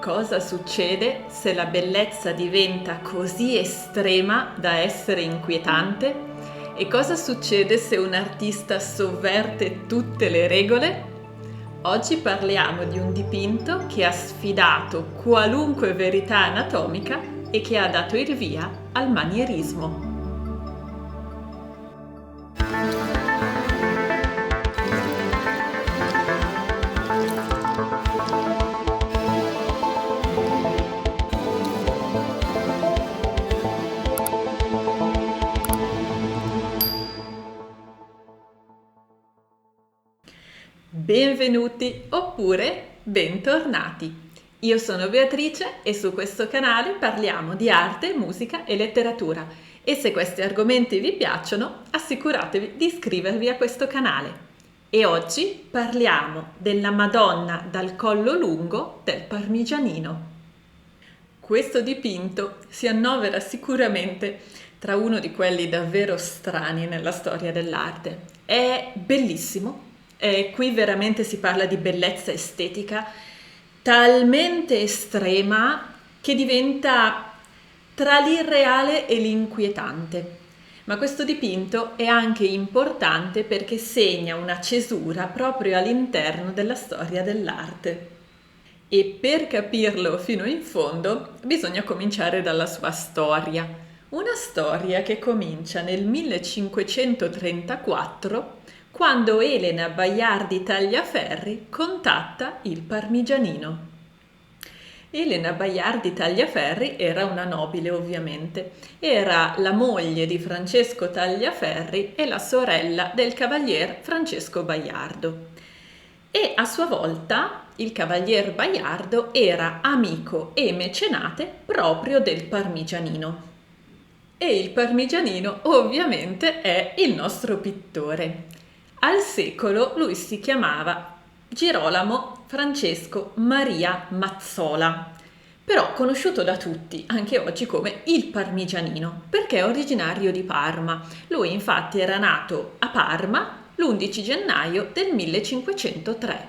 Cosa succede se la bellezza diventa così estrema da essere inquietante? E cosa succede se un artista sovverte tutte le regole? Oggi parliamo di un dipinto che ha sfidato qualunque verità anatomica e che ha dato il via al manierismo. Benvenuti oppure bentornati. Io sono Beatrice e su questo canale parliamo di arte, musica e letteratura e se questi argomenti vi piacciono assicuratevi di iscrivervi a questo canale. E oggi parliamo della Madonna dal collo lungo del Parmigianino. Questo dipinto si annovera sicuramente tra uno di quelli davvero strani nella storia dell'arte. È bellissimo. Qui veramente si parla di bellezza estetica talmente estrema che diventa tra l'irreale e l'inquietante. Ma questo dipinto è anche importante perché segna una cesura proprio all'interno della storia dell'arte. E per capirlo fino in fondo bisogna cominciare dalla sua storia. Una storia che comincia nel 1534 quando Elena Baiardi Tagliaferri contatta il Parmigianino. Elena Baiardi Tagliaferri era una nobile ovviamente, era la moglie di Francesco Tagliaferri e la sorella del cavalier Francesco Baiardo. E a sua volta il cavalier Baiardo era amico e mecenate proprio del Parmigianino. E il Parmigianino ovviamente è il nostro pittore. Al secolo lui si chiamava Girolamo Francesco Maria Mazzola, però conosciuto da tutti anche oggi come il Parmigianino, perché è originario di Parma. Lui infatti era nato a Parma l'11 gennaio del 1503.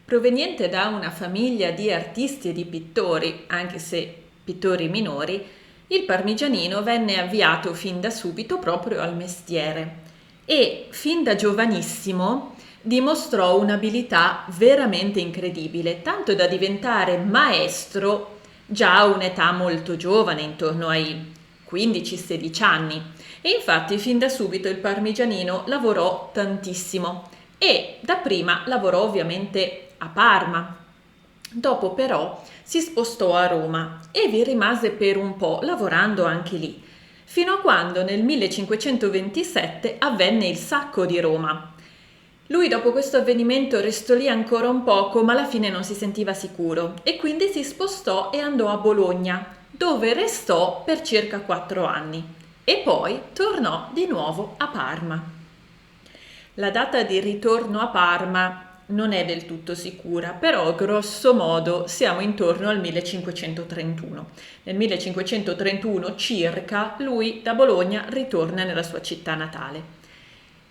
Proveniente da una famiglia di artisti e di pittori, anche se pittori minori, il Parmigianino venne avviato fin da subito proprio al mestiere. E fin da giovanissimo dimostrò un'abilità veramente incredibile, tanto da diventare maestro già a un'età molto giovane, intorno ai 15-16 anni. E infatti fin da subito il Parmigianino lavorò tantissimo e dapprima lavorò ovviamente a Parma. Dopo però si spostò a Roma e vi rimase per un po', lavorando anche lì, fino a quando nel 1527 avvenne il sacco di Roma. Lui dopo questo avvenimento restò lì ancora un poco, ma alla fine non si sentiva sicuro e quindi si spostò e andò a Bologna, dove restò per circa 4 anni e poi tornò di nuovo a Parma. La data di ritorno a Parma non è del tutto sicura, però grosso modo siamo intorno al 1531. Nel 1531 circa lui da Bologna ritorna nella sua città natale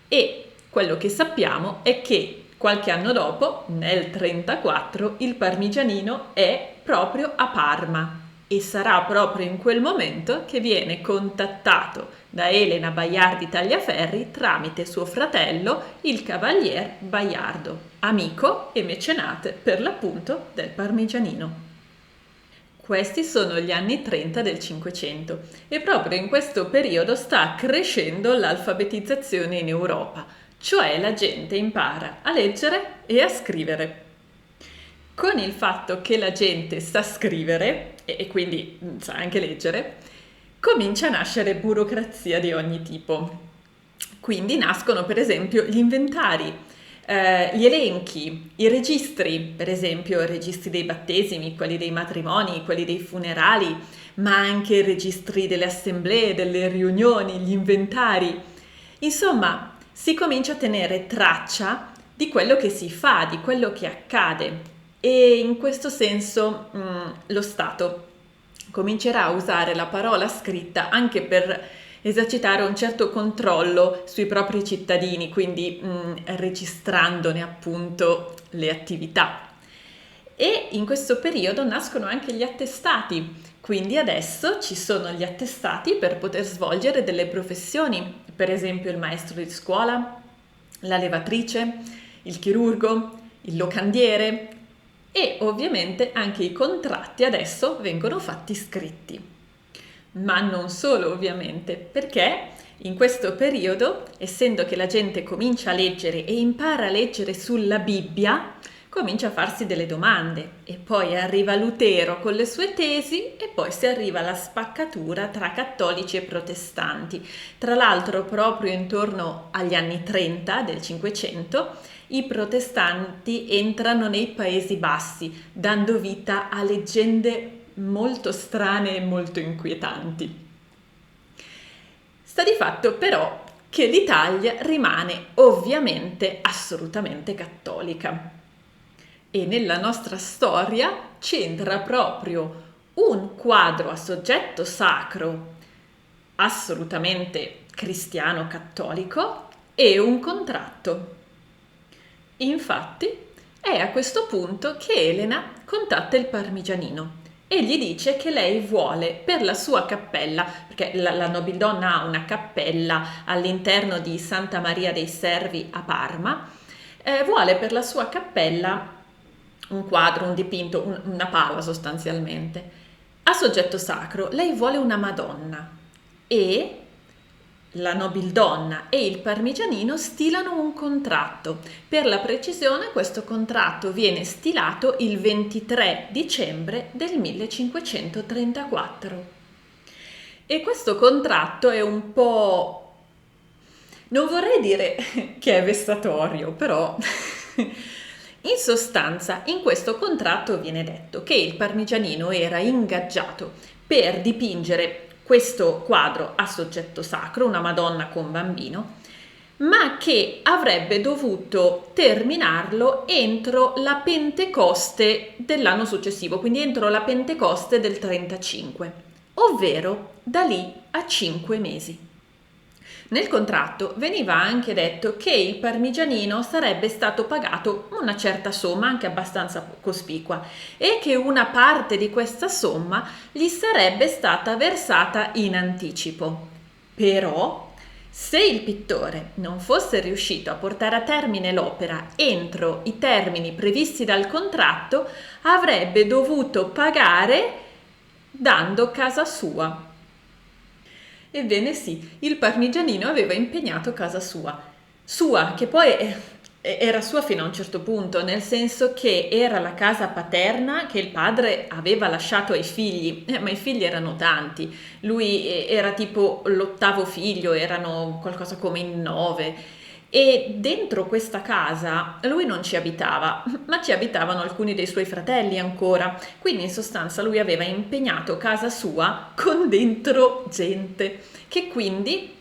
e quello che sappiamo è che qualche anno dopo, nel 34, il Parmigianino è proprio a Parma e sarà proprio in quel momento che viene contattato da Elena Baiardi Tagliaferri tramite suo fratello, il cavalier Baiardo, amico e mecenate per l'appunto del Parmigianino. Questi sono gli anni 30 del Cinquecento e proprio in questo periodo sta crescendo l'alfabetizzazione in Europa, cioè la gente impara a leggere e a scrivere. Con il fatto che la gente sa scrivere e quindi sa anche leggere, comincia a nascere burocrazia di ogni tipo. Quindi nascono per esempio gli inventari, gli elenchi, i registri, per esempio i registri dei battesimi, quelli dei matrimoni, quelli dei funerali, ma anche i registri delle assemblee, delle riunioni, gli inventari. Insomma, si comincia a tenere traccia di quello che si fa, di quello che accade. E in questo senso lo Stato comincerà a usare la parola scritta anche per esercitare un certo controllo sui propri cittadini, quindi registrandone appunto le attività. E in questo periodo nascono anche gli attestati, quindi adesso ci sono gli attestati per poter svolgere delle professioni, per esempio il maestro di scuola, la levatrice, il chirurgo, il locandiere e ovviamente anche i contratti adesso vengono fatti scritti. Ma non solo ovviamente, perché in questo periodo, essendo che la gente comincia a leggere e impara a leggere sulla Bibbia, comincia a farsi delle domande e poi arriva Lutero con le sue tesi e poi si arriva alla spaccatura tra cattolici e protestanti. Tra l'altro proprio intorno agli anni 30 del Cinquecento i protestanti entrano nei Paesi Bassi, dando vita a leggende molto strane e molto inquietanti. Sta di fatto però che l'Italia rimane ovviamente assolutamente cattolica e nella nostra storia c'entra proprio un quadro a soggetto sacro assolutamente cristiano cattolico e un contratto. Infatti è a questo punto che Elena contatta il Parmigianino e gli dice che lei vuole per la sua cappella, perché la nobildonna ha una cappella all'interno di Santa Maria dei Servi a Parma, vuole per la sua cappella un quadro, un dipinto, una pala sostanzialmente. A soggetto sacro lei vuole una Madonna e la nobildonna e il Parmigianino stilano un contratto. Per la precisione, questo contratto viene stilato il 23 dicembre del 1534. E questo contratto è un po'... non vorrei dire che è vessatorio, però... In sostanza, in questo contratto viene detto che il Parmigianino era ingaggiato per dipingere questo quadro a soggetto sacro, una Madonna con bambino, ma che avrebbe dovuto terminarlo entro la Pentecoste dell'anno successivo, quindi entro la Pentecoste del 35, ovvero da lì a 5 mesi. Nel contratto veniva anche detto che il Parmigianino sarebbe stato pagato una certa somma, anche abbastanza cospicua, e che una parte di questa somma gli sarebbe stata versata in anticipo. Però, se il pittore non fosse riuscito a portare a termine l'opera entro i termini previsti dal contratto, avrebbe dovuto pagare dando casa sua. Ebbene sì, il Parmigianino aveva impegnato casa sua che poi era sua fino a un certo punto, nel senso che era la casa paterna che il padre aveva lasciato ai figli, ma i figli erano tanti, lui era tipo l'8° figlio, erano qualcosa come in 9. E dentro questa casa lui non ci abitava, ma ci abitavano alcuni dei suoi fratelli ancora. Quindi in sostanza lui aveva impegnato casa sua con dentro gente che quindi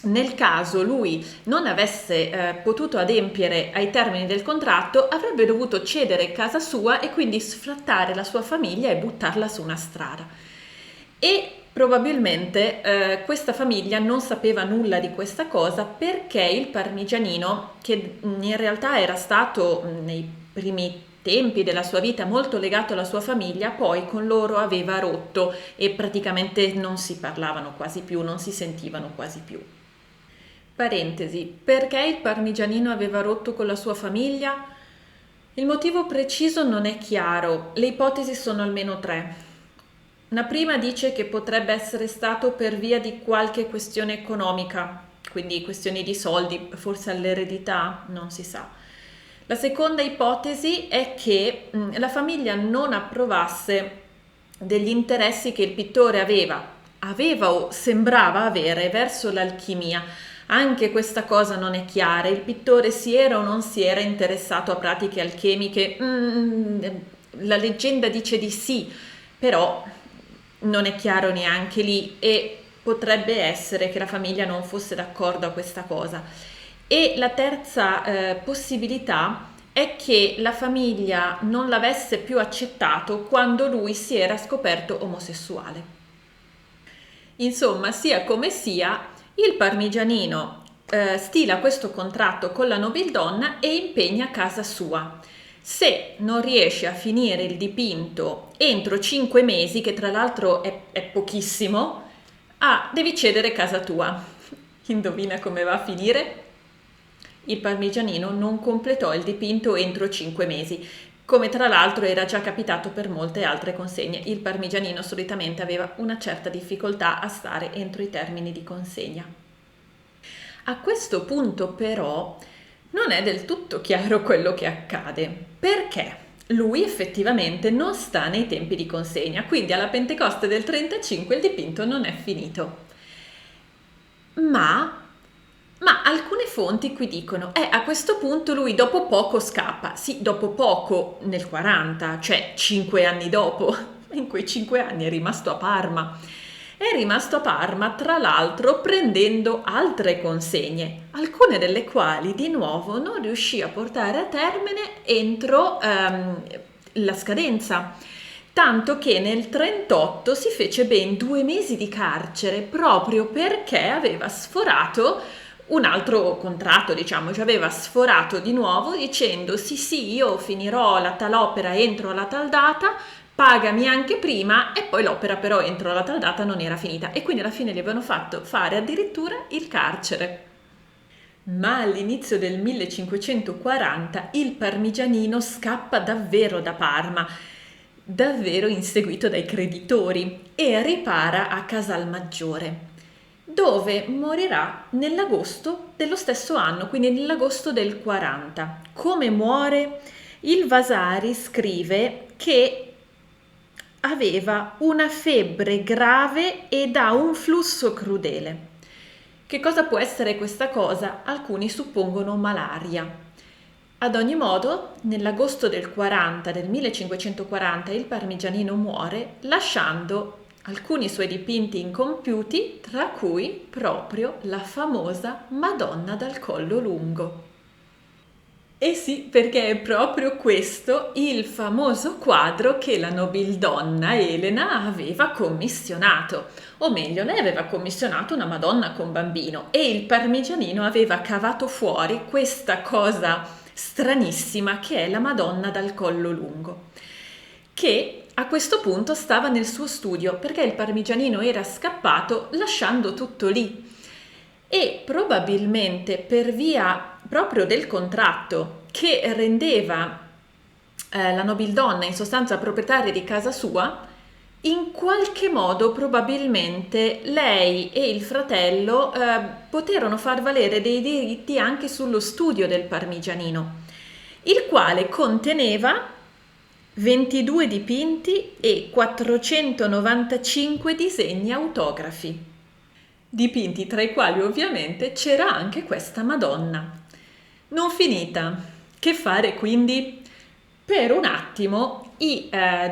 nel caso lui non avesse potuto adempiere ai termini del contratto avrebbe dovuto cedere casa sua e quindi sfrattare la sua famiglia e buttarla su una strada. E probabilmente questa famiglia non sapeva nulla di questa cosa perché il Parmigianino, che in realtà era stato nei primi tempi della sua vita molto legato alla sua famiglia, poi con loro aveva rotto e praticamente non si parlavano quasi più, non si sentivano quasi più. Parentesi, perché il Parmigianino aveva rotto con la sua famiglia? Il motivo preciso non è chiaro, le ipotesi sono almeno 3. Una prima dice che potrebbe essere stato per via di qualche questione economica, quindi questioni di soldi, forse all'eredità, non si sa. La seconda ipotesi è che la famiglia non approvasse degli interessi che il pittore aveva o sembrava avere verso l'alchimia. Anche questa cosa non è chiara, il pittore si era o non si era interessato a pratiche alchemiche, la leggenda dice di sì, però non è chiaro neanche lì e potrebbe essere che la famiglia non fosse d'accordo a questa cosa. E la terza possibilità è che la famiglia non l'avesse più accettato quando lui si era scoperto omosessuale. Insomma, sia come sia, il Parmigianino stila questo contratto con la nobildonna e impegna casa sua. Se non riesci a finire il dipinto entro 5 mesi, che tra l'altro è pochissimo, devi cedere casa tua. Indovina come va a finire? Il Parmigianino non completò il dipinto entro 5 mesi, come tra l'altro era già capitato per molte altre consegne. Il Parmigianino solitamente aveva una certa difficoltà a stare entro i termini di consegna. A questo punto però non è del tutto chiaro quello che accade, perché lui effettivamente non sta nei tempi di consegna, quindi alla Pentecoste del 35 il dipinto non è finito. Ma alcune fonti qui dicono, a questo punto lui dopo poco scappa. Sì, dopo poco, nel 40, cioè 5 anni dopo. In quei 5 anni è rimasto a Parma. È rimasto a Parma, tra l'altro, prendendo altre consegne, alcune delle quali di nuovo non riuscì a portare a termine entro la scadenza. Tanto che nel 38 si fece ben 2 mesi di carcere proprio perché aveva sforato un altro contratto, diciamo, cioè aveva sforato di nuovo dicendo sì, io finirò la tal opera entro la tal data, pagami anche prima, e poi l'opera però entro la tal data non era finita e quindi alla fine gli avevano fatto fare addirittura il carcere. Ma all'inizio del 1540 il Parmigianino scappa davvero da Parma, davvero inseguito dai creditori, e ripara a Casalmaggiore, dove morirà nell'agosto dello stesso anno, quindi nell'agosto del 40. Come muore? Il Vasari scrive che aveva una febbre grave ed ha un flusso crudele. Che cosa può essere questa cosa? Alcuni suppongono malaria. Ad ogni modo, nell'agosto del 40, del 1540, il Parmigianino muore lasciando alcuni suoi dipinti incompiuti, tra cui proprio la famosa Madonna dal collo lungo. Eh sì, perché è proprio questo il famoso quadro che la nobildonna Elena aveva commissionato, o meglio, lei aveva commissionato una Madonna con bambino e il Parmigianino aveva cavato fuori questa cosa stranissima che è la Madonna dal collo lungo, che a questo punto stava nel suo studio perché il Parmigianino era scappato lasciando tutto lì. E probabilmente per via proprio del contratto che rendeva la nobildonna in sostanza proprietaria di casa sua, in qualche modo probabilmente lei e il fratello poterono far valere dei diritti anche sullo studio del Parmigianino, il quale conteneva 22 dipinti e 495 disegni autografi. Dipinti tra i quali ovviamente c'era anche questa Madonna. Non finita. Che fare quindi? Per un attimo i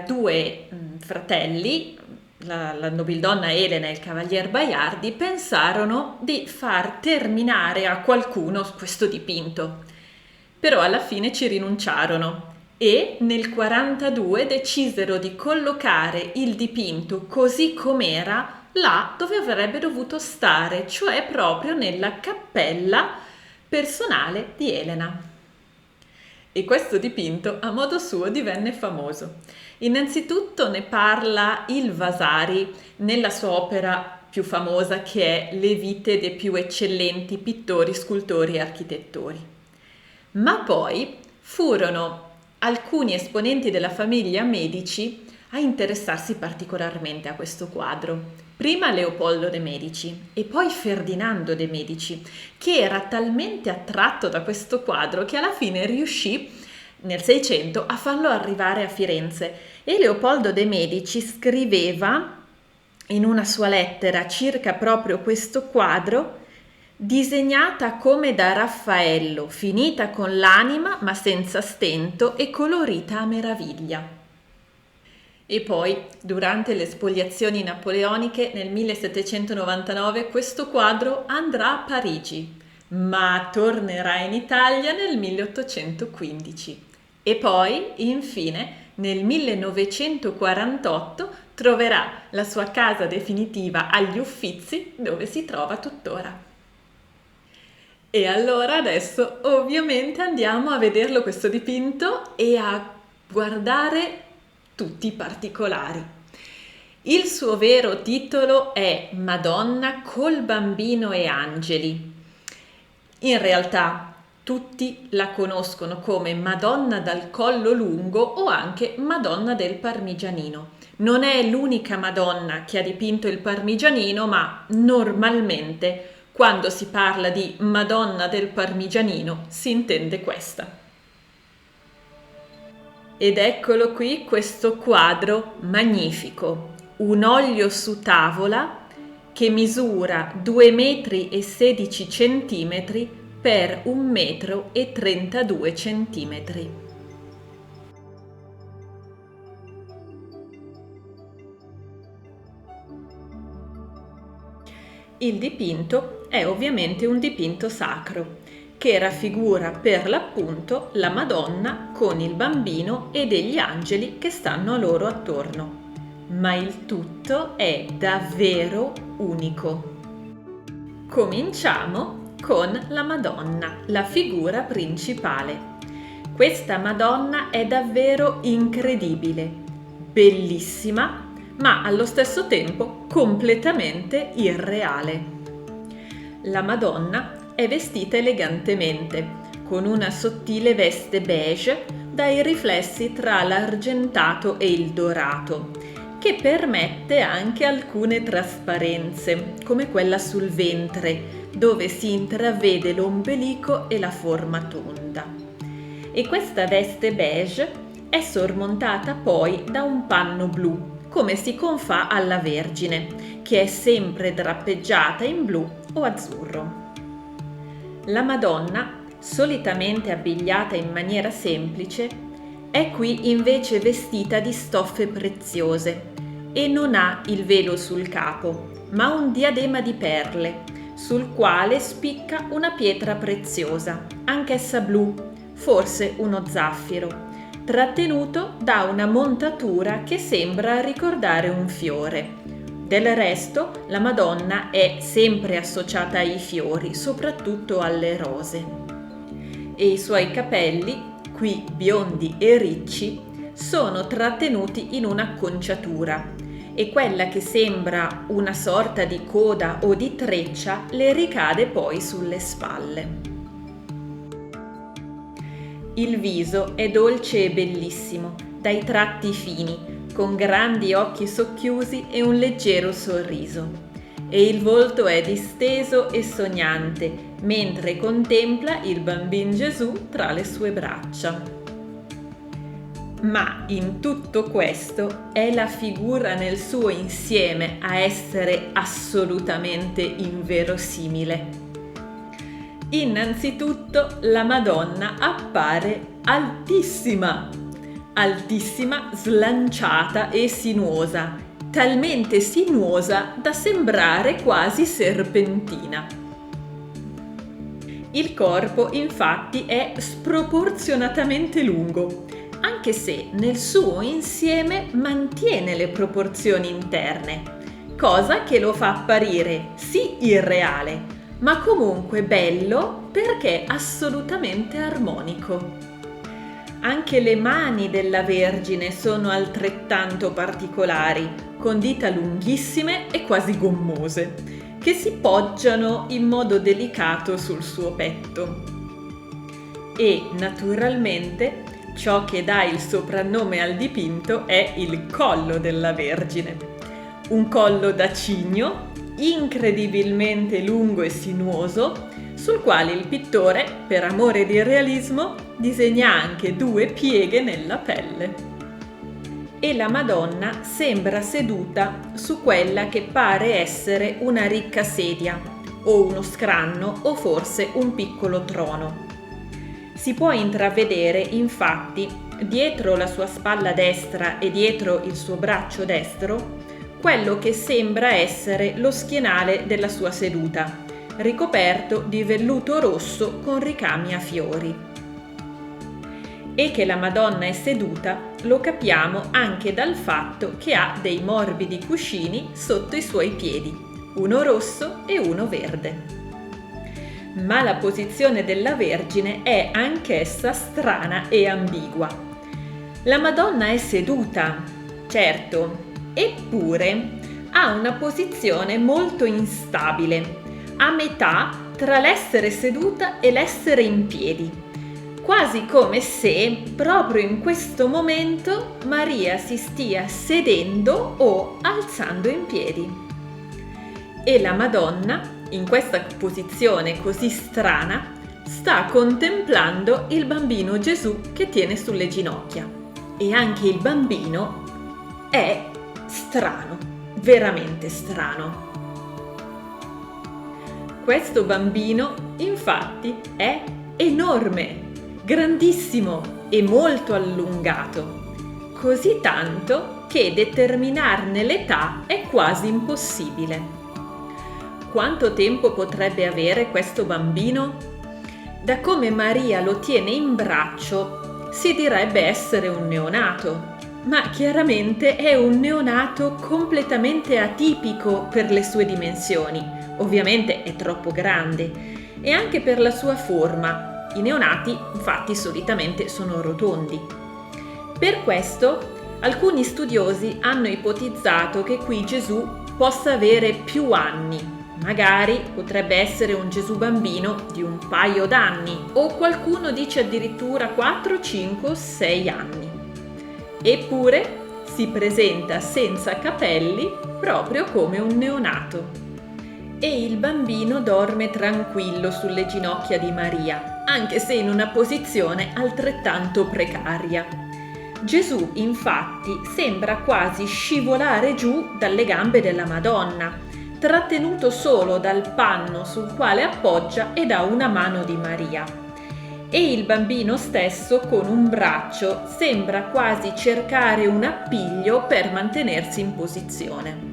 due fratelli, la nobildonna Elena e il cavalier Baiardi, pensarono di far terminare a qualcuno questo dipinto. Però alla fine ci rinunciarono e nel 42 decisero di collocare il dipinto così com'era là dove avrebbe dovuto stare, cioè proprio nella cappella personale di Elena. E questo dipinto a modo suo divenne famoso. Innanzitutto ne parla il Vasari nella sua opera più famosa, che è Le vite dei più eccellenti pittori, scultori e architettori. Ma poi furono alcuni esponenti della famiglia Medici a interessarsi particolarmente a questo quadro. Prima Leopoldo de' Medici e poi Ferdinando de' Medici, che era talmente attratto da questo quadro che alla fine riuscì nel 600 a farlo arrivare a Firenze. E Leopoldo de' Medici scriveva in una sua lettera circa proprio questo quadro: disegnata come da Raffaello, finita con l'anima ma senza stento e colorita a meraviglia. E poi, durante le spoliazioni napoleoniche nel 1799, questo quadro andrà a Parigi, ma tornerà in Italia nel 1815. E poi, infine, nel 1948 troverà la sua casa definitiva agli Uffizi, dove si trova tuttora. E allora adesso ovviamente andiamo a vederlo questo dipinto e a guardare tutti i particolari. Il suo vero titolo è Madonna col bambino e angeli. In realtà tutti la conoscono come Madonna dal collo lungo o anche Madonna del Parmigianino. Non è l'unica Madonna che ha dipinto il Parmigianino, ma normalmente quando si parla di Madonna del Parmigianino si intende questa. Ed eccolo qui questo quadro magnifico, un olio su tavola che misura 2,16 m per 1,32 m. Il dipinto è ovviamente un dipinto sacro che raffigura per l'appunto la Madonna con il bambino e degli angeli che stanno a loro attorno. Ma il tutto è davvero unico. Cominciamo con la Madonna, la figura principale. Questa Madonna è davvero incredibile, bellissima, ma allo stesso tempo completamente irreale. La Madonna è vestita elegantemente, con una sottile veste beige dai riflessi tra l'argentato e il dorato, che permette anche alcune trasparenze, come quella sul ventre, dove si intravede l'ombelico e la forma tonda. E questa veste beige è sormontata poi da un panno blu, come si confà alla Vergine, che è sempre drappeggiata in blu o azzurro. La Madonna, solitamente abbigliata in maniera semplice, è qui invece vestita di stoffe preziose e non ha il velo sul capo, ma un diadema di perle, sul quale spicca una pietra preziosa, anch'essa blu, forse uno zaffiro, trattenuto da una montatura che sembra ricordare un fiore. Del resto, la Madonna è sempre associata ai fiori, soprattutto alle rose. E i suoi capelli, qui biondi e ricci, sono trattenuti in un'acconciatura e quella che sembra una sorta di coda o di treccia le ricade poi sulle spalle. Il viso è dolce e bellissimo, dai tratti fini, con grandi occhi socchiusi e un leggero sorriso. E il volto è disteso e sognante, mentre contempla il bambin Gesù tra le sue braccia. Ma in tutto questo è la figura nel suo insieme a essere assolutamente inverosimile. Innanzitutto la Madonna appare altissima, slanciata e sinuosa, talmente sinuosa da sembrare quasi serpentina. Il corpo infatti è sproporzionatamente lungo, anche se nel suo insieme mantiene le proporzioni interne, cosa che lo fa apparire sì irreale, ma comunque bello perché assolutamente armonico. Anche le mani della Vergine sono altrettanto particolari, con dita lunghissime e quasi gommose, che si poggiano in modo delicato sul suo petto. E naturalmente ciò che dà il soprannome al dipinto è il collo della Vergine. Un collo da cigno, incredibilmente lungo e sinuoso, sul quale il pittore, per amore di realismo, disegna anche 2 pieghe nella pelle. E la Madonna sembra seduta su quella che pare essere una ricca sedia, o uno scranno, o forse un piccolo trono. Si può intravedere, infatti, dietro la sua spalla destra e dietro il suo braccio destro, quello che sembra essere lo schienale della sua seduta, ricoperto di velluto rosso con ricami a fiori. E che la Madonna è seduta lo capiamo anche dal fatto che ha dei morbidi cuscini sotto i suoi piedi, uno rosso e uno verde. ma la posizione della Vergine è anch'essa strana e ambigua. La Madonna è seduta, certo, eppure ha una posizione molto instabile, a metà tra l'essere seduta e l'essere in piedi, quasi come se proprio in questo momento Maria si stia sedendo o alzando in piedi. E la Madonna, in questa posizione così strana, sta contemplando il bambino Gesù che tiene sulle ginocchia. E anche il bambino è strano, veramente strano. Questo bambino, infatti, è enorme, grandissimo e molto allungato, così tanto che determinarne l'età è quasi impossibile. Quanto tempo potrebbe avere questo bambino? Da come Maria lo tiene in braccio, si direbbe essere un neonato, ma chiaramente è un neonato completamente atipico per le sue dimensioni. Ovviamente è troppo grande e anche per la sua forma. I neonati, infatti, solitamente sono rotondi. Per questo, alcuni studiosi hanno ipotizzato che qui Gesù possa avere più anni. Magari potrebbe essere un Gesù bambino di un paio d'anni, o qualcuno dice addirittura 4, 5 o 6 anni. Eppure si presenta senza capelli proprio come un neonato. E il bambino dorme tranquillo sulle ginocchia di Maria, anche se in una posizione altrettanto precaria. Gesù, infatti, sembra quasi scivolare giù dalle gambe della Madonna, trattenuto solo dal panno sul quale appoggia e da una mano di Maria. E il bambino stesso, con un braccio, sembra quasi cercare un appiglio per mantenersi in posizione.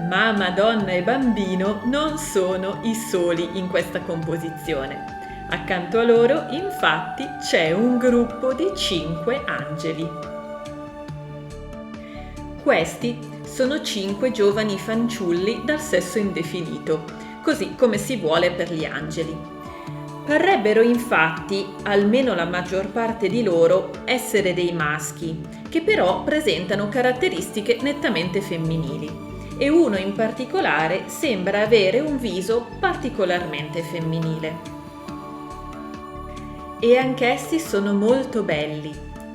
Ma Madonna e bambino non sono i soli in questa composizione. Accanto a loro, infatti, c'è un gruppo di 5 angeli. Questi sono 5 giovani fanciulli dal sesso indefinito, così come si vuole per gli angeli. Parrebbero infatti, almeno la maggior parte di loro, essere dei maschi, che però presentano caratteristiche nettamente femminili. E uno in particolare sembra avere un viso particolarmente femminile. E anch'essi sono molto belli,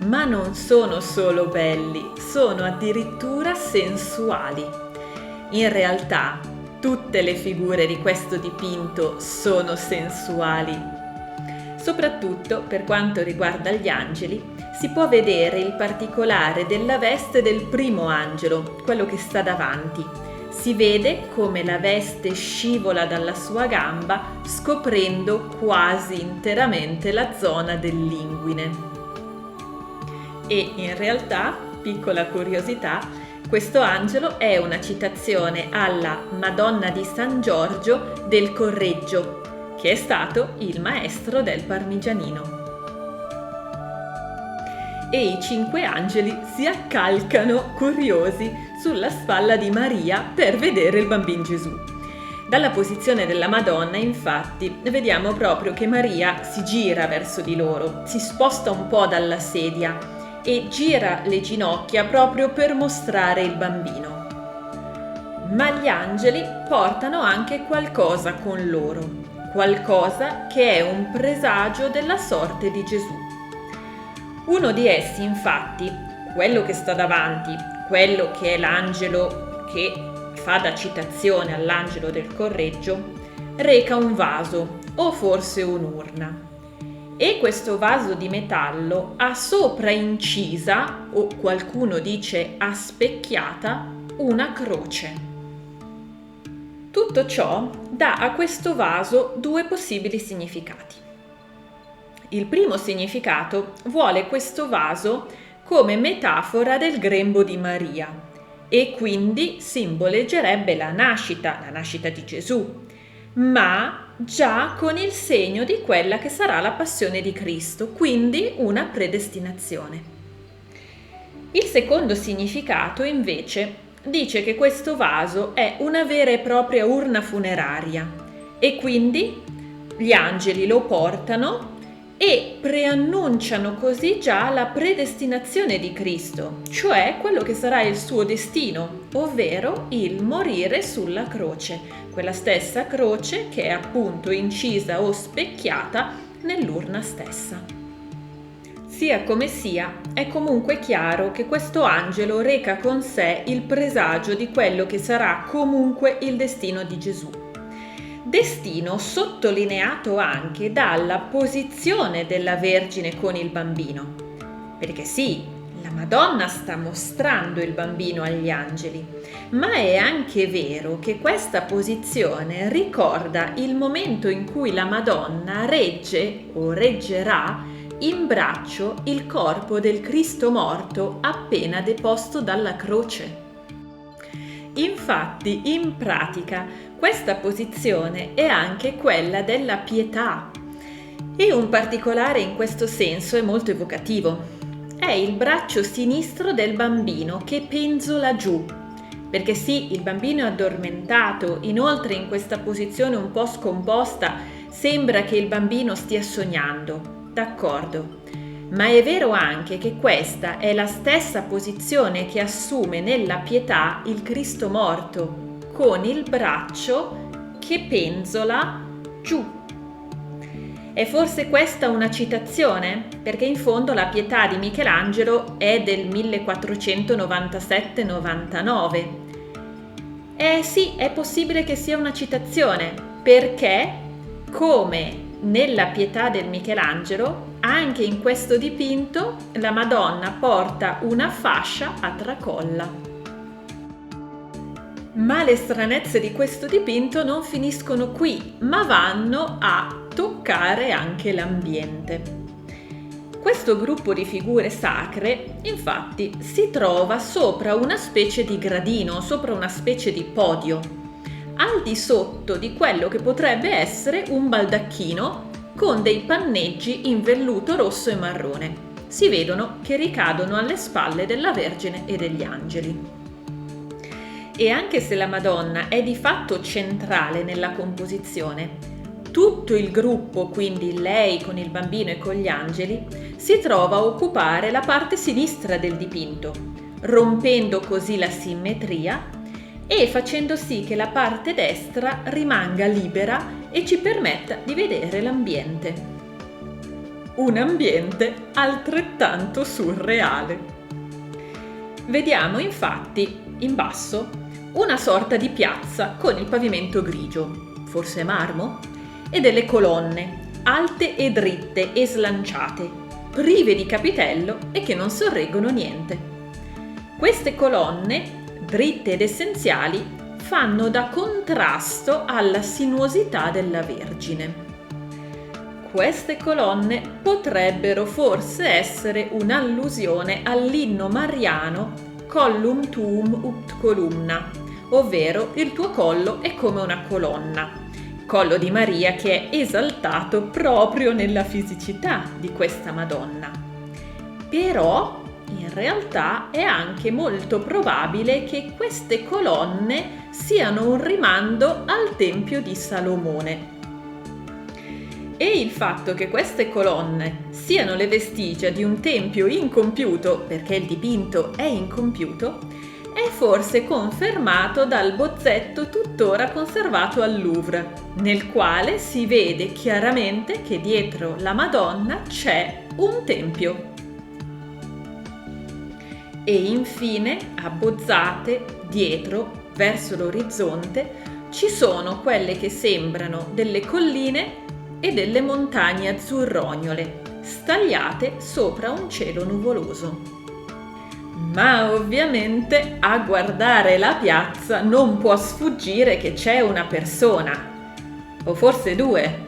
ma non sono solo belli, sono addirittura sensuali. In realtà, tutte le figure di questo dipinto sono sensuali. Soprattutto per quanto riguarda gli angeli, si può vedere il particolare della veste del primo angelo, quello che sta davanti. Si vede come la veste scivola dalla sua gamba, scoprendo quasi interamente la zona dell'inguine. E in realtà, piccola curiosità, questo angelo è una citazione alla Madonna di San Giorgio del Correggio, che è stato il maestro del Parmigianino. E i 5 angeli si accalcano curiosi sulla spalla di Maria per vedere il bambino Gesù. Dalla posizione della Madonna, infatti, vediamo proprio che Maria si gira verso di loro, si sposta un po' dalla sedia e gira le ginocchia proprio per mostrare il bambino. Ma gli angeli portano anche qualcosa con loro, qualcosa che è un presagio della sorte di Gesù. Uno di essi, infatti, quello che sta davanti, quello che è l'angelo che fa da citazione all'angelo del Correggio, reca un vaso o forse un'urna. E questo vaso di metallo ha sopra incisa, o qualcuno dice aspecchiata, una croce. Tutto ciò dà a questo vaso 2 possibili significati. Il primo significato vuole questo vaso come metafora del grembo di Maria e quindi simboleggerebbe la nascita di Gesù, ma già con il segno di quella che sarà la passione di Cristo, quindi una predestinazione. Il secondo significato, invece, dice che questo vaso è una vera e propria urna funeraria e quindi gli angeli lo portano e preannunciano così già la predestinazione di Cristo, cioè quello che sarà il suo destino, ovvero il morire sulla croce, quella stessa croce che è appunto incisa o specchiata nell'urna stessa. Sia come sia, è comunque chiaro che questo angelo reca con sé il presagio di quello che sarà comunque il destino di Gesù. Destino sottolineato anche dalla posizione della Vergine con il bambino. Perché sì, la Madonna sta mostrando il bambino agli angeli, ma è anche vero che questa posizione ricorda il momento in cui la Madonna regge o reggerà in braccio il corpo del Cristo morto appena deposto dalla croce. Infatti, in pratica, questa posizione è anche quella della pietà e un particolare in questo senso è molto evocativo. È il braccio sinistro del bambino che penzola giù, perché sì, il bambino è addormentato, inoltre in questa posizione un po' scomposta sembra che il bambino stia sognando, d'accordo. Ma è vero anche che questa è la stessa posizione che assume nella pietà il Cristo morto, con il braccio che penzola giù. È forse questa una citazione? Perché in fondo la pietà di Michelangelo è del 1497-99. Sì, è possibile che sia una citazione, perché come nella pietà del Michelangelo, anche in questo dipinto la Madonna porta una fascia a tracolla. Ma le stranezze di questo dipinto non finiscono qui, ma vanno a toccare anche l'ambiente. Questo gruppo di figure sacre, infatti, si trova sopra una specie di gradino, sopra una specie di podio, al di sotto di quello che potrebbe essere un baldacchino con dei panneggi in velluto rosso e marrone. Si vedono che ricadono alle spalle della Vergine e degli angeli. E anche se la Madonna è di fatto centrale nella composizione, tutto il gruppo, quindi lei con il bambino e con gli angeli, si trova a occupare la parte sinistra del dipinto, rompendo così la simmetria e facendo sì che la parte destra rimanga libera e ci permetta di vedere l'ambiente. Un ambiente altrettanto surreale. Vediamo infatti in basso una sorta di piazza con il pavimento grigio, forse marmo, e delle colonne alte e dritte e slanciate, prive di capitello e che non sorreggono niente. Queste colonne, dritte ed essenziali, fanno da contrasto alla sinuosità della Vergine. Queste colonne potrebbero forse essere un'allusione all'inno mariano Collum tuum ut columna, ovvero il tuo collo è come una colonna, collo di Maria che è esaltato proprio nella fisicità di questa Madonna. Però in realtà è anche molto probabile che queste colonne siano un rimando al Tempio di Salomone. E il fatto che queste colonne siano le vestigia di un tempio incompiuto, perché il dipinto è incompiuto, è forse confermato dal bozzetto tuttora conservato al Louvre, nel quale si vede chiaramente che dietro la Madonna c'è un tempio. E infine, abbozzate, dietro, verso l'orizzonte, ci sono quelle che sembrano delle colline e delle montagne azzurrognole, stagliate sopra un cielo nuvoloso. Ma ovviamente a guardare la piazza non può sfuggire che c'è una persona, o forse due.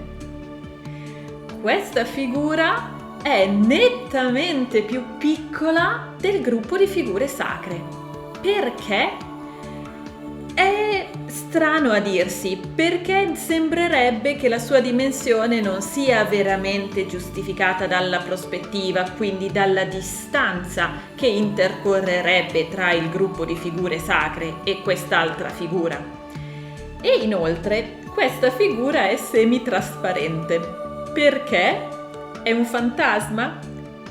Questa figura è nettamente più piccola del gruppo di figure sacre. Perché? È strano a dirsi, perché sembrerebbe che la sua dimensione non sia veramente giustificata dalla prospettiva, quindi dalla distanza che intercorrerebbe tra il gruppo di figure sacre e quest'altra figura. E inoltre questa figura è semitrasparente. Perché? È un fantasma?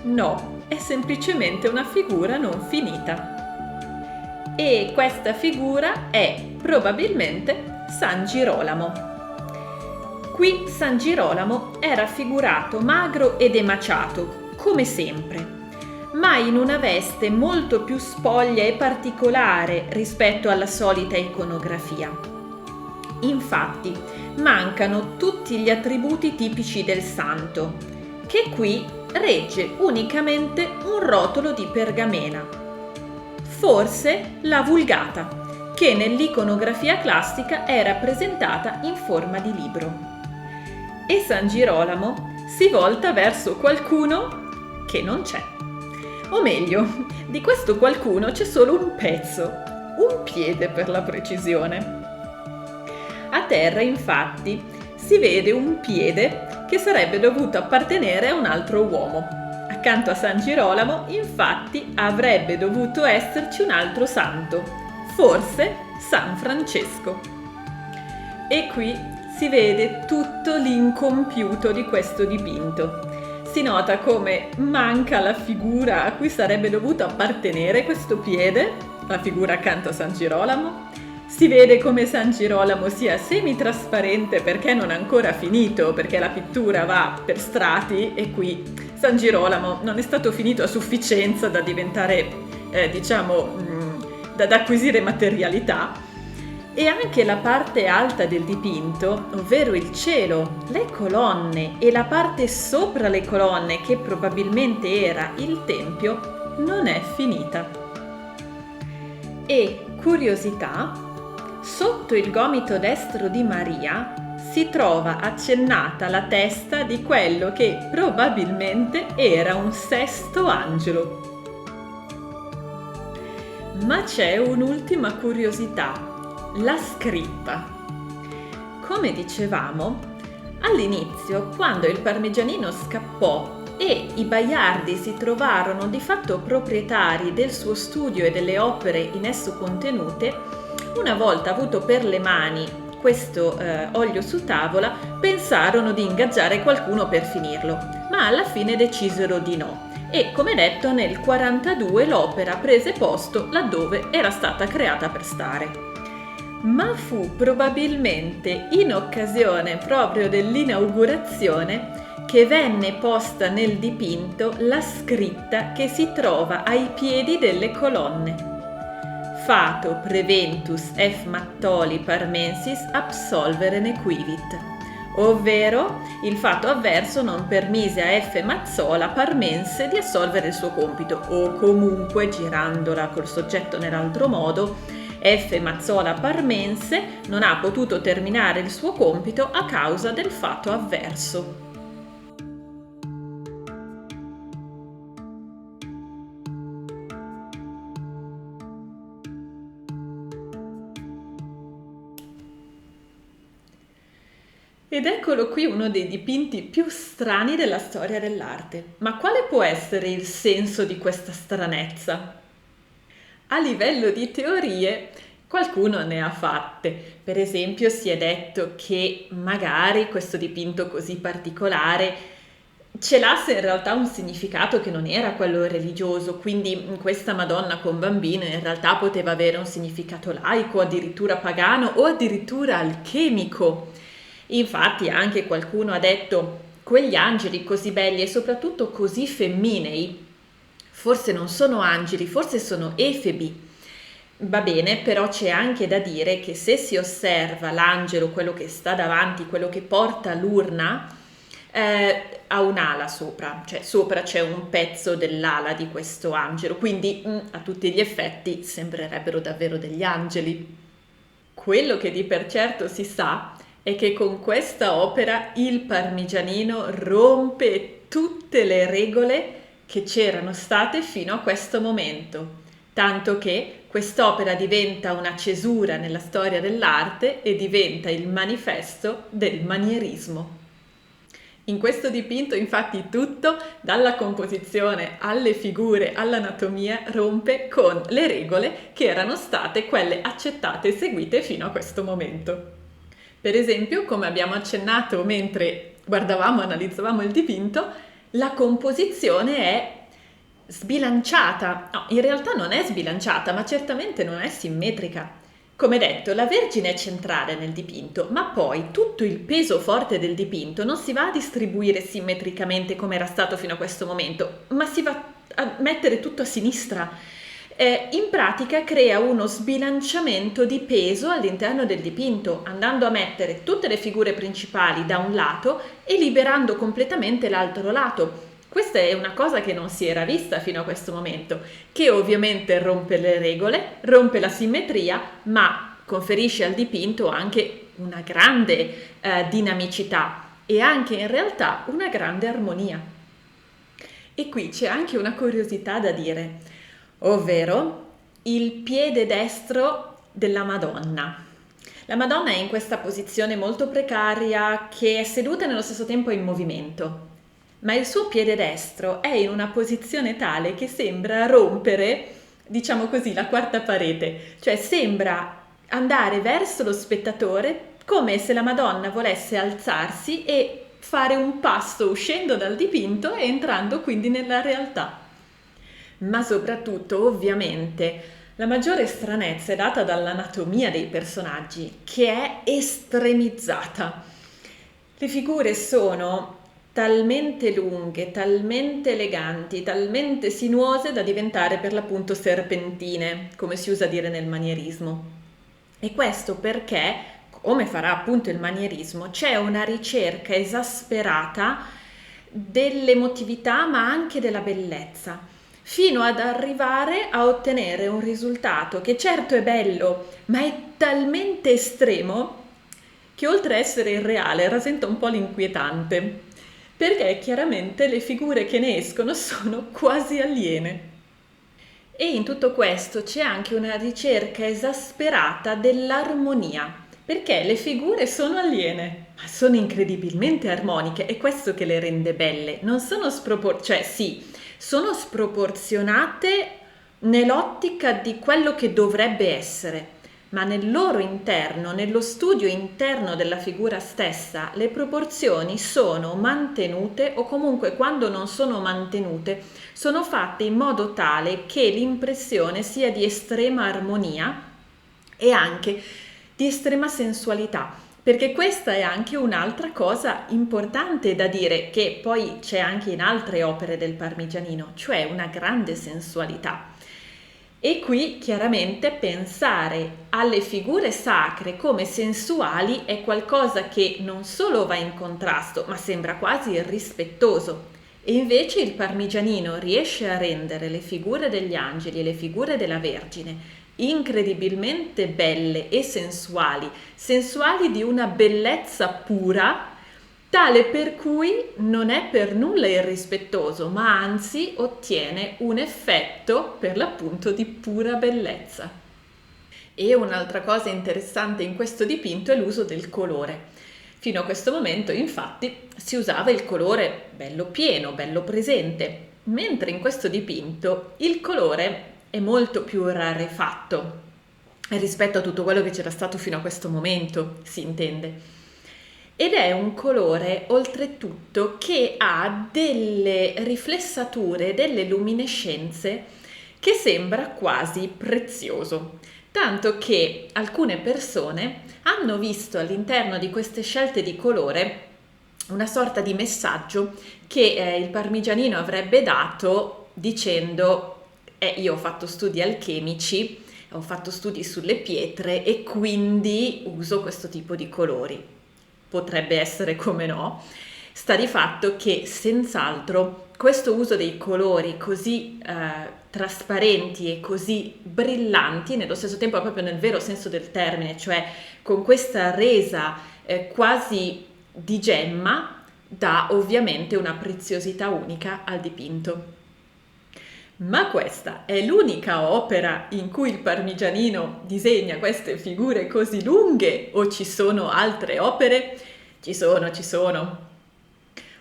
No, è semplicemente una figura non finita. E questa figura è probabilmente San Girolamo. Qui San Girolamo è raffigurato magro ed emaciato, come sempre, ma in una veste molto più spoglia e particolare rispetto alla solita iconografia. Infatti, mancano tutti gli attributi tipici del santo, che qui regge unicamente un rotolo di pergamena, forse la Vulgata, che nell'iconografia classica è rappresentata in forma di libro. E San Girolamo si volta verso qualcuno che non c'è. O meglio, di questo qualcuno c'è solo un pezzo, un piede per la precisione. A terra, infatti, si vede un piede che sarebbe dovuto appartenere a un altro uomo. Accanto a San Girolamo, infatti, avrebbe dovuto esserci un altro santo, forse San Francesco. E qui si vede tutto l'incompiuto di questo dipinto. Si nota come manca la figura a cui sarebbe dovuto appartenere questo piede, la figura accanto a San Girolamo. Si vede come San Girolamo sia semitrasparente perché non è ancora finito, perché la pittura va per strati e qui San Girolamo non è stato finito a sufficienza da diventare, da acquisire materialità. E anche la parte alta del dipinto, ovvero il cielo, le colonne e la parte sopra le colonne, che probabilmente era il tempio, non è finita. E, curiosità, sotto il gomito destro di Maria si trova accennata la testa di quello che probabilmente era un sesto angelo. Ma c'è un'ultima curiosità. La scritta. Come dicevamo, all'inizio, quando il Parmigianino scappò e i Baiardi si trovarono di fatto proprietari del suo studio e delle opere in esso contenute, una volta avuto per le mani questo olio su tavola, pensarono di ingaggiare qualcuno per finirlo, ma alla fine decisero di no. E, come detto, nel 42 l'opera prese posto laddove era stata creata per stare. Ma fu probabilmente in occasione proprio dell'inaugurazione che venne posta nel dipinto la scritta che si trova ai piedi delle colonne: Fato preventus F. Mattoli Parmensis absolvere nequivit, ovvero il fatto avverso non permise a F. Mazzola Parmense di assolvere il suo compito, o comunque, girandola col soggetto nell'altro modo, F. Mazzola Parmense non ha potuto terminare il suo compito a causa del fatto avverso. Ed eccolo qui uno dei dipinti più strani della storia dell'arte. Ma quale può essere il senso di questa stranezza? A livello di teorie, qualcuno ne ha fatte. Per esempio, si è detto che magari questo dipinto così particolare celasse in realtà un significato che non era quello religioso, quindi questa Madonna con bambino in realtà poteva avere un significato laico, addirittura pagano o addirittura alchemico. Infatti anche qualcuno ha detto: quegli angeli così belli e soprattutto così femminei forse non sono angeli, forse sono efebi. Va bene, però c'è anche da dire che se si osserva l'angelo, quello che sta davanti, quello che porta l'urna, ha un'ala sopra, cioè sopra c'è un pezzo dell'ala di questo angelo, quindi a tutti gli effetti sembrerebbero davvero degli angeli. Quello che di per certo si sa è che con questa opera il Parmigianino rompe tutte le regole che c'erano state fino a questo momento, tanto che quest'opera diventa una cesura nella storia dell'arte e diventa il manifesto del manierismo. In questo dipinto, infatti, tutto, dalla composizione alle figure, all'anatomia, rompe con le regole che erano state quelle accettate e seguite fino a questo momento. Per esempio, come abbiamo accennato mentre guardavamo, analizzavamo il dipinto, la composizione è sbilanciata. No, in realtà non è sbilanciata, ma certamente non è simmetrica. Come detto, la Vergine è centrale nel dipinto, ma poi tutto il peso forte del dipinto non si va a distribuire simmetricamente come era stato fino a questo momento, ma si va a mettere tutto a sinistra. In pratica crea uno sbilanciamento di peso all'interno del dipinto, andando a mettere tutte le figure principali da un lato e liberando completamente l'altro lato. Questa è una cosa che non si era vista fino a questo momento, che ovviamente rompe le regole, rompe la simmetria, ma conferisce al dipinto anche una grande dinamicità e anche in realtà una grande armonia. E qui c'è anche una curiosità da dire, ovvero il piede destro della Madonna. La Madonna è in questa posizione molto precaria che è seduta e nello stesso tempo in movimento. Ma il suo piede destro è in una posizione tale che sembra rompere, diciamo così, la quarta parete, cioè sembra andare verso lo spettatore come se la Madonna volesse alzarsi e fare un passo uscendo dal dipinto e entrando quindi nella realtà. Ma soprattutto, ovviamente, la maggiore stranezza è data dall'anatomia dei personaggi, che è estremizzata. Le figure sono talmente lunghe, talmente eleganti, talmente sinuose da diventare per l'appunto serpentine, come si usa dire nel manierismo. E questo perché, come farà appunto il manierismo, c'è una ricerca esasperata dell'emotività ma anche della bellezza, fino ad arrivare a ottenere un risultato che certo è bello, ma è talmente estremo che oltre a essere irreale rasenta un po' l'inquietante, perché chiaramente le figure che ne escono sono quasi aliene. E in tutto questo c'è anche una ricerca esasperata dell'armonia, perché le figure sono aliene, ma sono incredibilmente armoniche, è questo che le rende belle. Non sono sono sproporzionate nell'ottica di quello che dovrebbe essere, ma nel loro interno, nello studio interno della figura stessa, le proporzioni sono mantenute o comunque quando non sono mantenute sono fatte in modo tale che l'impressione sia di estrema armonia e anche di estrema sensualità, perché questa è anche un'altra cosa importante da dire che poi c'è anche in altre opere del Parmigianino, cioè una grande sensualità. E qui chiaramente pensare alle figure sacre come sensuali è qualcosa che non solo va in contrasto, ma sembra quasi irrispettoso. E invece il Parmigianino riesce a rendere le figure degli angeli e le figure della Vergine incredibilmente belle e sensuali, sensuali di una bellezza pura, tale per cui non è per nulla irrispettoso, ma anzi ottiene un effetto per l'appunto di pura bellezza. E un'altra cosa interessante in questo dipinto è l'uso del colore. Fino a questo momento, infatti, si usava il colore bello pieno, bello presente, mentre in questo dipinto il colore è molto più rarefatto rispetto a tutto quello che c'era stato fino a questo momento, si intende. Ed è un colore oltretutto che ha delle riflessature, delle luminescenze che sembra quasi prezioso, tanto che alcune persone hanno visto all'interno di queste scelte di colore una sorta di messaggio che il Parmigianino avrebbe dato dicendo io ho fatto studi alchemici, ho fatto studi sulle pietre e quindi uso questo tipo di colori. Potrebbe essere come no, sta di fatto che senz'altro questo uso dei colori così trasparenti e così brillanti, nello stesso tempo proprio nel vero senso del termine, cioè con questa resa quasi di gemma, dà ovviamente una preziosità unica al dipinto. Ma questa è l'unica opera in cui il Parmigianino disegna queste figure così lunghe o ci sono altre opere? Ci sono.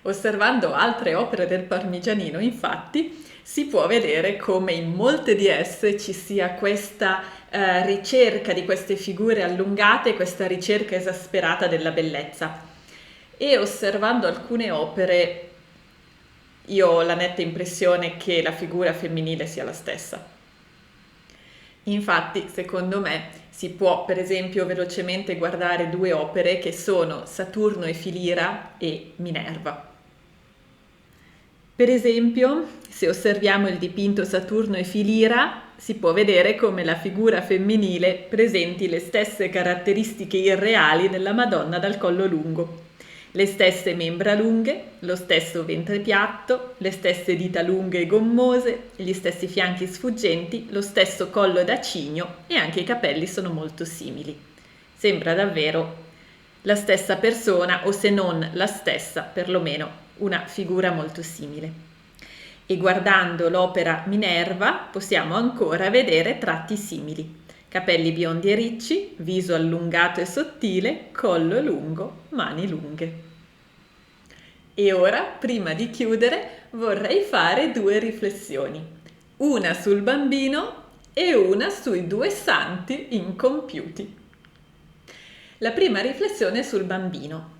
Osservando altre opere del Parmigianino, infatti, si può vedere come in molte di esse ci sia questa ricerca di queste figure allungate, questa ricerca esasperata della bellezza. E osservando alcune opere, io ho la netta impressione che la figura femminile sia la stessa. Infatti, secondo me, si può per esempio velocemente guardare due opere che sono Saturno e Filira e Minerva. Per esempio, se osserviamo il dipinto Saturno e Filira, si può vedere come la figura femminile presenti le stesse caratteristiche irreali della Madonna dal collo lungo. Le stesse membra lunghe, lo stesso ventre piatto, le stesse dita lunghe e gommose, gli stessi fianchi sfuggenti, lo stesso collo da cigno e anche i capelli sono molto simili. Sembra davvero la stessa persona, o se non la stessa, perlomeno una figura molto simile. E guardando l'opera Minerva possiamo ancora vedere tratti simili. Capelli biondi e ricci, viso allungato e sottile, collo lungo, mani lunghe. E ora, prima di chiudere, vorrei fare due riflessioni. Una sul bambino e una sui due santi incompiuti. La prima riflessione è sul bambino.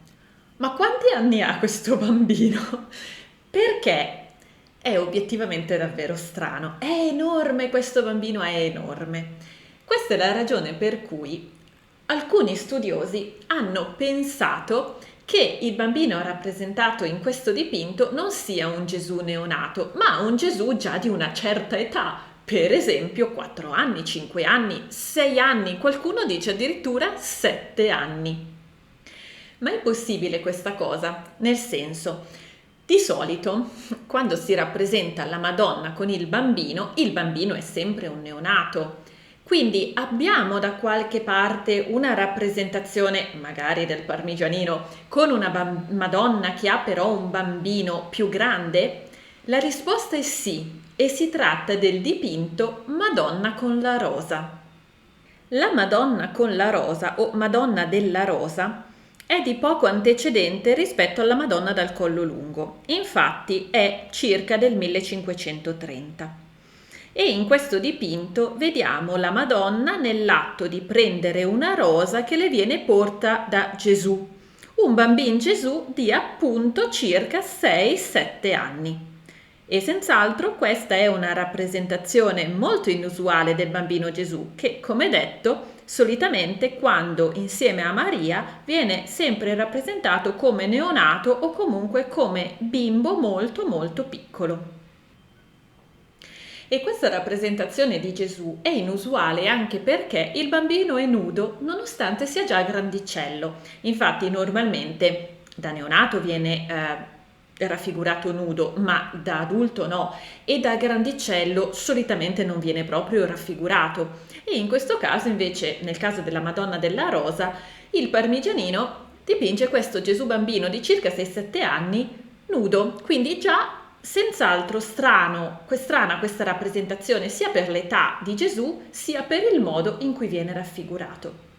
Ma quanti anni ha questo bambino? Perché è obiettivamente davvero strano. È enorme questo bambino, è enorme. Questa è la ragione per cui alcuni studiosi hanno pensato che il bambino rappresentato in questo dipinto non sia un Gesù neonato, ma un Gesù già di una certa età, per esempio 4 anni, 5 anni, 6 anni, qualcuno dice addirittura 7 anni. Ma è possibile questa cosa? Nel senso, di solito, quando si rappresenta la Madonna con il bambino è sempre un neonato. Quindi abbiamo da qualche parte una rappresentazione, magari del Parmigianino, con una Madonna che ha però un bambino più grande? La risposta è sì, e si tratta del dipinto Madonna con la rosa. La Madonna con la rosa o Madonna della rosa è di poco antecedente rispetto alla Madonna dal collo lungo, infatti è circa del 1530. E in questo dipinto vediamo la Madonna nell'atto di prendere una rosa che le viene porta da Gesù, un bambino Gesù di appunto circa 6-7 anni. E senz'altro questa è una rappresentazione molto inusuale del bambino Gesù che, come detto, solitamente quando insieme a Maria viene sempre rappresentato come neonato o comunque come bimbo molto molto piccolo. E questa rappresentazione di Gesù è inusuale anche perché il bambino è nudo nonostante sia già grandicello. Infatti normalmente da neonato viene raffigurato nudo, ma da adulto no, e da grandicello solitamente non viene proprio raffigurato. E in questo caso invece, nel caso della Madonna della Rosa, il Parmigianino dipinge questo Gesù bambino di circa 6-7 anni nudo, quindi già senz'altro strana questa rappresentazione sia per l'età di Gesù sia per il modo in cui viene raffigurato.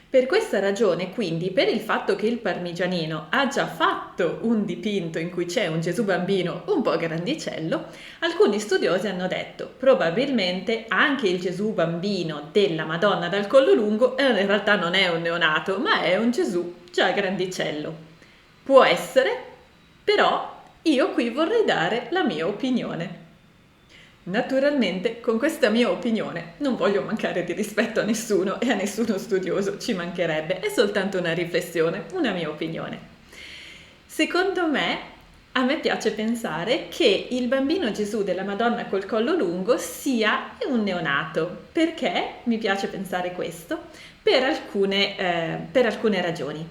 Per questa ragione, quindi, per il fatto che il Parmigianino ha già fatto un dipinto in cui c'è un Gesù bambino un po' grandicello, alcuni studiosi hanno detto probabilmente anche il Gesù bambino della Madonna dal collo lungo in realtà non è un neonato, ma è un Gesù già grandicello. Può essere, però io qui vorrei dare la mia opinione. Naturalmente con questa mia opinione non voglio mancare di rispetto a nessuno e a nessuno studioso, ci mancherebbe, è soltanto una riflessione, una mia opinione. Secondo me, a me piace pensare che il bambino Gesù della Madonna col collo lungo sia un neonato. Perché mi piace pensare questo? Per alcune ragioni.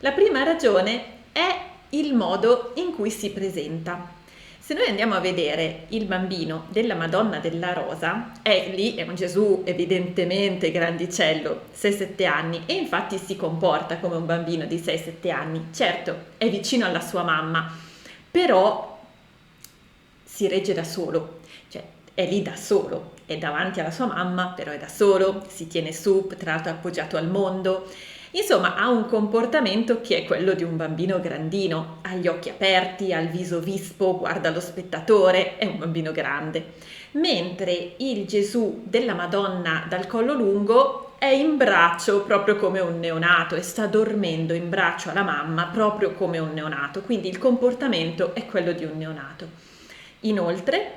La prima ragione è il modo in cui si presenta. Se noi andiamo a vedere il bambino della Madonna della Rosa, è un Gesù evidentemente grandicello, 6-7 anni, e infatti si comporta come un bambino di 6-7 anni. Certo, è vicino alla sua mamma, però si regge da solo, cioè è lì da solo, è davanti alla sua mamma, però è da solo, si tiene su, tra l'altro appoggiato al mondo. Insomma, ha un comportamento che è quello di un bambino grandino, ha gli occhi aperti, ha il viso vispo, guarda lo spettatore, è un bambino grande. Mentre il Gesù della Madonna dal collo lungo è in braccio proprio come un neonato e sta dormendo in braccio alla mamma proprio come un neonato, quindi il comportamento è quello di un neonato. Inoltre,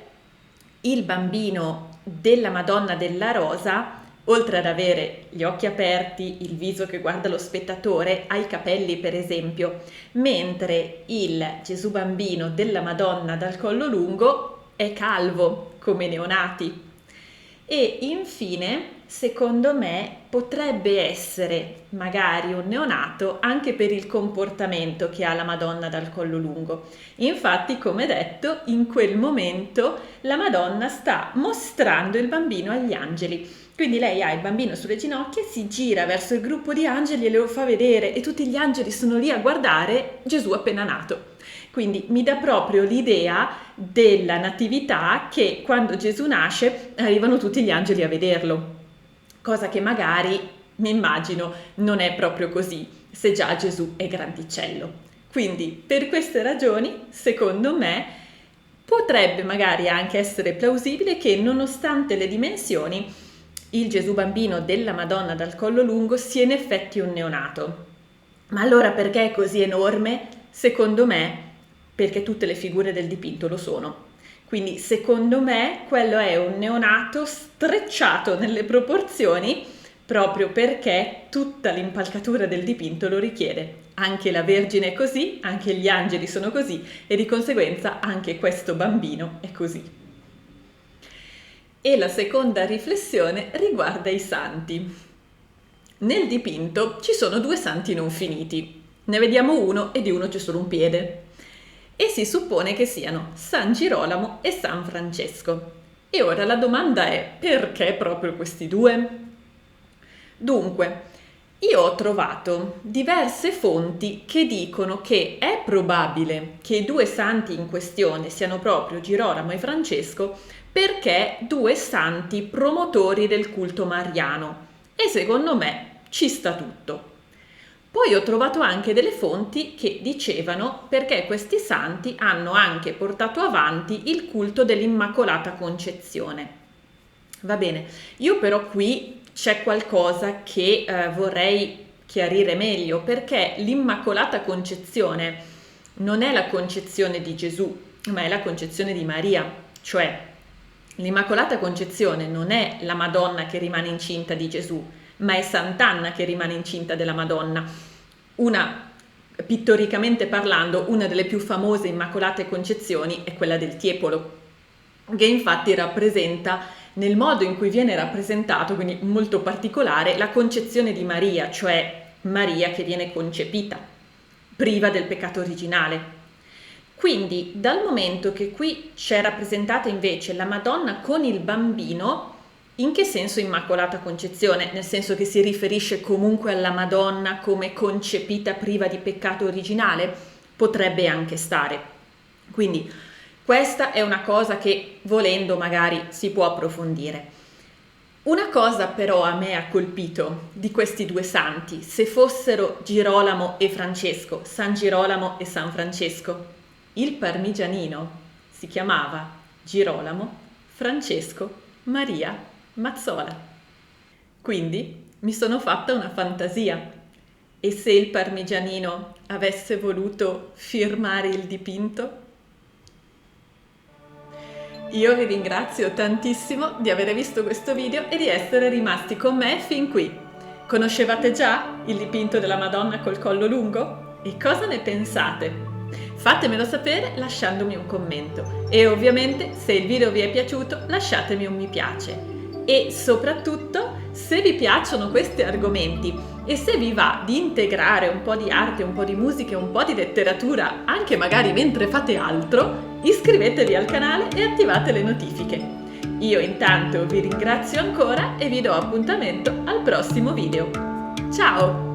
il bambino della Madonna della Rosa, oltre ad avere gli occhi aperti, il viso che guarda lo spettatore, ha i capelli per esempio, mentre il Gesù bambino della Madonna dal collo lungo è calvo, come i neonati. E infine, secondo me, potrebbe essere magari un neonato anche per il comportamento che ha la Madonna dal collo lungo. Infatti, come detto, in quel momento la Madonna sta mostrando il bambino agli angeli. Quindi lei ha il bambino sulle ginocchia, si gira verso il gruppo di angeli e lo fa vedere e tutti gli angeli sono lì a guardare Gesù appena nato. Quindi mi dà proprio l'idea della natività, che quando Gesù nasce arrivano tutti gli angeli a vederlo, cosa che magari, mi immagino, non è proprio così, se già Gesù è grandicello. Quindi per queste ragioni, secondo me, potrebbe magari anche essere plausibile che nonostante le dimensioni, il Gesù bambino della Madonna dal collo lungo sia in effetti un neonato. Ma allora perché è così enorme? Secondo me perché tutte le figure del dipinto lo sono. Quindi secondo me quello è un neonato strecciato nelle proporzioni proprio perché tutta l'impalcatura del dipinto lo richiede. Anche la Vergine è così, anche gli angeli sono così e di conseguenza anche questo bambino è così. E la seconda riflessione riguarda i santi. Nel dipinto ci sono 2 santi non finiti, ne vediamo uno e di uno c'è solo un piede. E si suppone che siano San Girolamo e San Francesco. E ora la domanda è: perché proprio questi 2? Dunque, io ho trovato diverse fonti che dicono che è probabile che i 2 santi in questione siano proprio Girolamo e Francesco perché 2 santi promotori del culto mariano. E secondo me ci sta tutto. Poi ho trovato anche delle fonti che dicevano perché questi santi hanno anche portato avanti il culto dell'Immacolata Concezione. Va bene, io però qui c'è qualcosa che vorrei chiarire meglio, perché l'Immacolata Concezione non è la concezione di Gesù, ma è la concezione di Maria, cioè l'Immacolata Concezione non è la Madonna che rimane incinta di Gesù, ma è Sant'Anna che rimane incinta della Madonna. Pittoricamente parlando, una delle più famose Immacolate Concezioni è quella del Tiepolo, che infatti rappresenta, nel modo in cui viene rappresentato, quindi molto particolare, la concezione di Maria, cioè Maria che viene concepita, priva del peccato originale. Quindi, dal momento che qui c'è rappresentata invece la Madonna con il bambino, in che senso Immacolata Concezione? Nel senso che si riferisce comunque alla Madonna come concepita priva di peccato originale? Potrebbe anche stare. Quindi questa è una cosa che, volendo, magari si può approfondire. Una cosa però a me ha colpito di questi 2 santi, se fossero Girolamo e Francesco, San Girolamo e San Francesco, il parmigianino si chiamava Girolamo Francesco Maria Mazzola. Quindi mi sono fatta una fantasia. E se il parmigianino avesse voluto firmare il dipinto? Io vi ringrazio tantissimo di aver visto questo video e di essere rimasti con me fin qui. Conoscevate già il dipinto della Madonna col collo lungo? E cosa ne pensate? Fatemelo sapere lasciandomi un commento e ovviamente se il video vi è piaciuto lasciatemi un mi piace. E soprattutto, se vi piacciono questi argomenti e se vi va di integrare un po' di arte, un po' di musica e un po' di letteratura, anche magari mentre fate altro, iscrivetevi al canale e attivate le notifiche. Io intanto vi ringrazio ancora e vi do appuntamento al prossimo video. Ciao!